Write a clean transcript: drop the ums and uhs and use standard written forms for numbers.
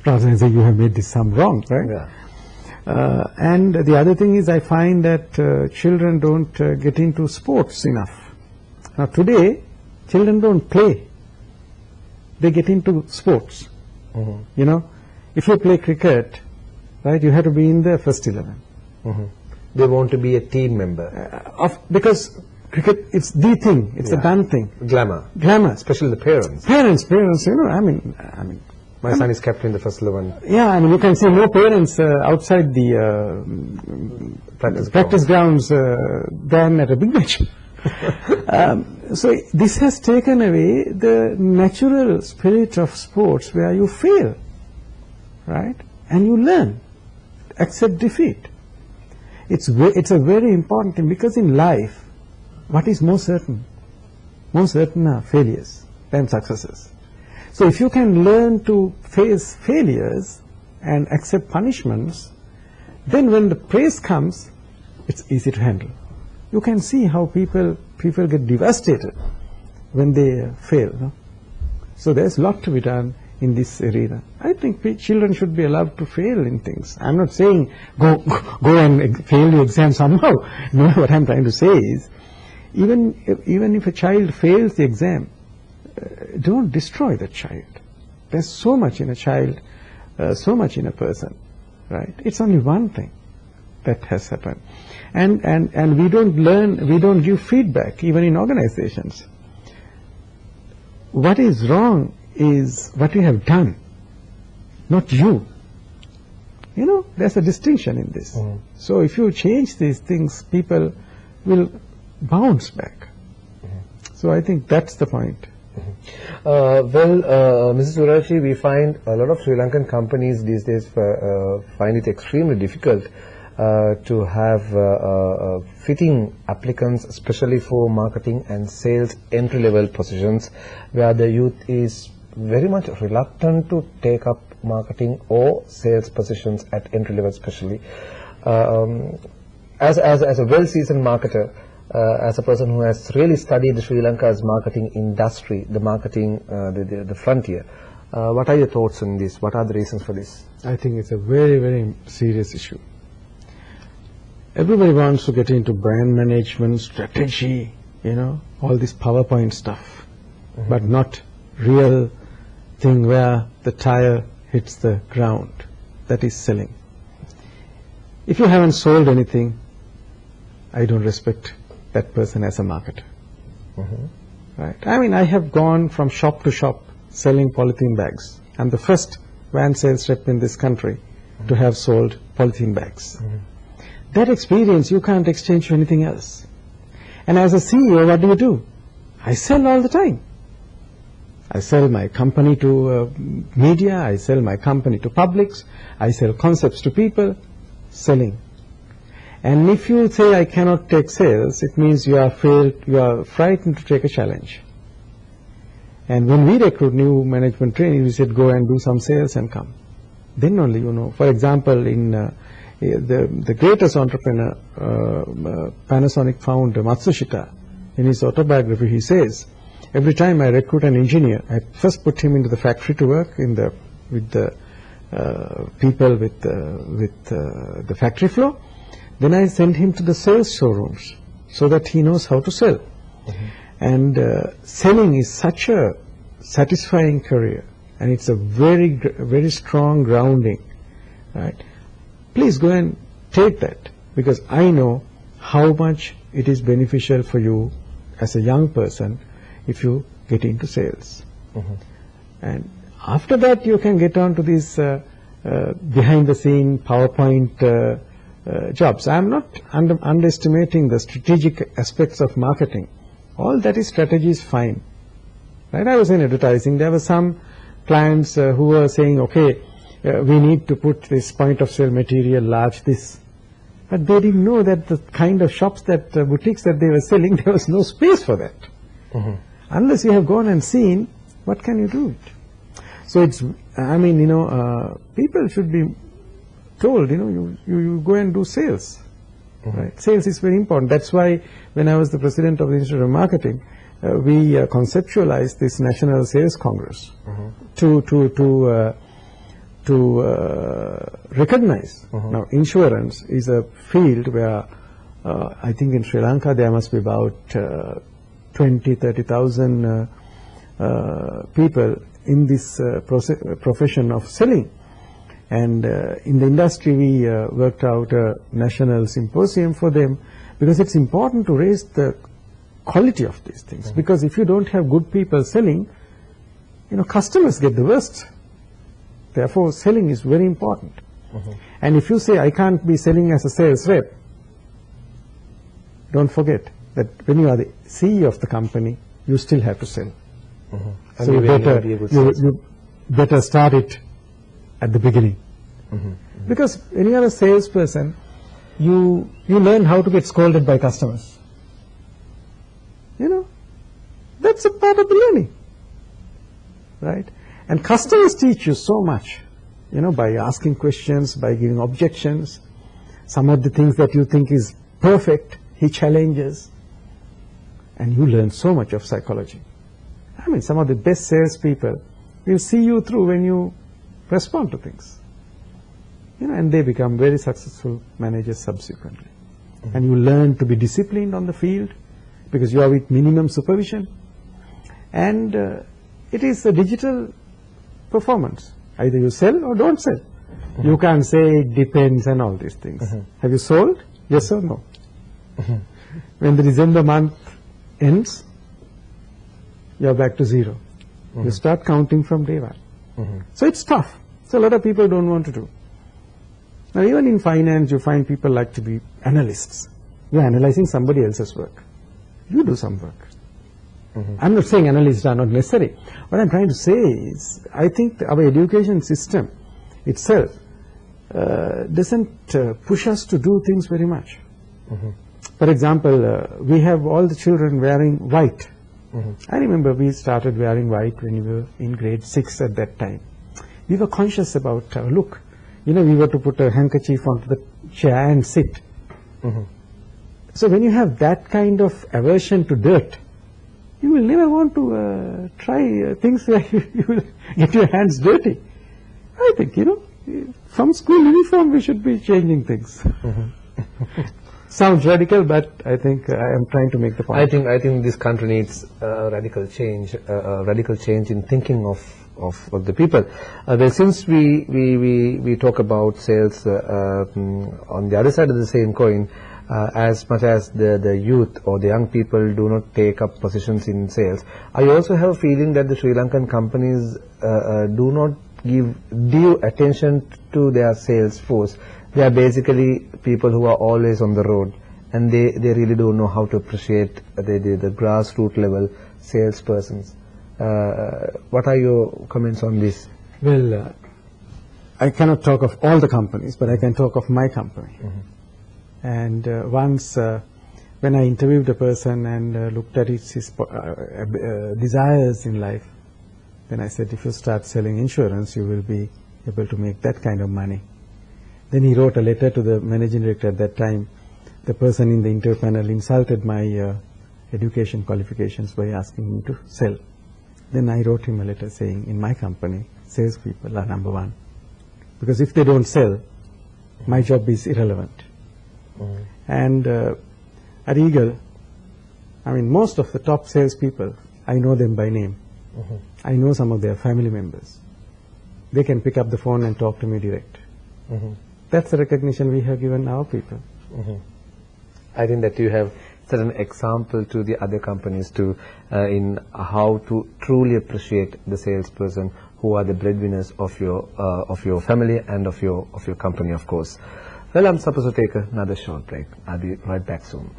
rather than say you have made this sum wrong, right? Yeah. And the other thing is I find that children don't get into sports enough. Now today, children don't play. They get into sports. You know, if you play cricket, right, you have to be in the first 11. They want to be a team member. Because cricket, it's the thing, it's a done thing. Glamour. Glamour. Especially the parents. Parents, you know, I mean. My son is captain in the first 11. Yeah, I mean, you can see more parents outside the practice grounds than at a big match. So this has taken away the natural spirit of sports where you fail, right? And you learn, accept defeat. It's a very important thing, because in life, what is more certain? More certain are failures than successes. So if you can learn to face failures and accept punishments, then when the praise comes, it's easy to handle. You can see how people get devastated when they fail. No? So there's a lot to be done in this arena. I think children should be allowed to fail in things. I'm not saying go and fail the exam somehow. No, what I'm trying to say is, even if a child fails the exam, don't destroy the child. There's so much in a child, so much in a person, right? It's only one thing that has happened. And we don't give feedback even in organizations. What is wrong is what you have done, not you. You know, there's a distinction in this. So if you change these things, people will bounce back. So I think that's the point. Mrs. Urashi, we find a lot of Sri Lankan companies these days find it extremely difficult to have fitting applicants, especially for marketing and sales entry-level positions, where the youth is very much reluctant to take up marketing or sales positions at entry-level especially. As a well-seasoned marketer, as a person who has really studied Sri Lanka's marketing industry, the marketing, the frontier, what are your thoughts on this? What are the reasons for this? I think it's a very, very serious issue. Everybody wants to get into brand management, strategy, you know, all this PowerPoint stuff, but not real thing where the tire hits the ground, that is selling. If you haven't sold anything, I don't respect that person as a marketer. Right? I mean, I have gone from shop to shop selling polythene bags. I'm the first van sales rep in this country to have sold polythene bags. That experience you can't exchange for anything else. And as a CEO, what do? I sell all the time. I sell my company to media, I sell my company to publics, I sell concepts to people, selling. And if you say I cannot take sales, it means you are frightened to take a challenge. And when we recruit new management trainees, we said go and do some sales and come. Then only you know. For example, in the greatest entrepreneur, Panasonic founder Matsushita, in his autobiography, he says, every time I recruit an engineer, I first put him into the factory to work with the people with the factory floor. Then I send him to the sales showrooms so that he knows how to sell. And selling is such a satisfying career, and it's a very, very strong grounding, right? Please go and take that, because I know how much it is beneficial for you as a young person if you get into sales. And after that, you can get on to these behind-the-scene PowerPoint jobs. I'm not underestimating the strategic aspects of marketing. All that is strategy is fine. Right? I was in advertising. There were some clients who were saying, okay, we need to put this point of sale material large this. But they didn't know that the kind of shops that boutiques that they were selling, there was no space for that. Unless you have gone and seen, what can you do it? So it's, I mean, you know, people should be told, you know, you go and do sales. Right? Sales is very important. That's why when I was the president of the Institute of Marketing, we conceptualized this National Sales Congress to to recognize. Now, insurance is a field where I think in Sri Lanka there must be about 30,000 people in this profession of selling. And in the industry, we worked out a national symposium for them, because it's important to raise the quality of these things. Because if you don't have good people selling, customers get the worst. Therefore, selling is very important. And if you say, I can't be selling as a sales rep, don't forget that when you are the CEO of the company, you still have to sell. So you better start it at the beginning. Because when you are a salesperson, you learn how to get scolded by customers. That's a part of the learning, right? And customers teach you so much, by asking questions, by giving objections. Some of the things that you think is perfect, he challenges. And you learn so much of psychology. I mean, some of the best salespeople will see you through when you respond to things. And they become very successful managers subsequently. And you learn to be disciplined on the field, because you are with minimum supervision. And it is a digital performance. Either you sell or don't sell. You can't say it depends and all these things. Have you sold? Yes or no? When the December month ends, you're back to zero. You start counting from day one. So it's tough. So a lot of people don't want to do. Now, even in finance, you find people like to be analysts. You're analyzing somebody else's work. You do some work. I'm not saying analysts are not necessary. What I'm trying to say is, I think our education system itself doesn't push us to do things very much. For example, we have all the children wearing white. I remember we started wearing white when we were in grade 6 at that time. We were conscious about our look. We were to put a handkerchief onto the chair and sit. So when you have that kind of aversion to dirt, you will never want to try things where you will get your hands dirty. I think, from school uniform we should be changing things. Sounds radical, but I think I am trying to make the point. I think this country needs a radical change in thinking of the people. Since we talk about sales on the other side of the same coin, as much as the youth or the young people do not take up positions in sales, I also have a feeling that the Sri Lankan companies do not give due attention to their sales force. They are basically people who are always on the road, and they really don't know how to appreciate the grassroots level salespersons. What are your comments on this? Well, I cannot talk of all the companies, but I can talk of my company. And once when I interviewed a person and looked at his desires in life, then I said, if you start selling insurance, you will be able to make that kind of money. Then he wrote a letter to the managing director at that time. The person in the interview panel insulted my education qualifications by asking me to sell. Then I wrote him a letter saying, in my company, salespeople are number one. Because if they don't sell, my job is irrelevant. And at Eagle, I mean, most of the top salespeople, I know them by name. I know some of their family members. They can pick up the phone and talk to me direct. That's the recognition we have given our people. I think that you have set an example to the other companies too, in how to truly appreciate the salesperson who are the breadwinners of your family and of your company, of course. Well, I'm supposed to take another short break. I'll be right back soon.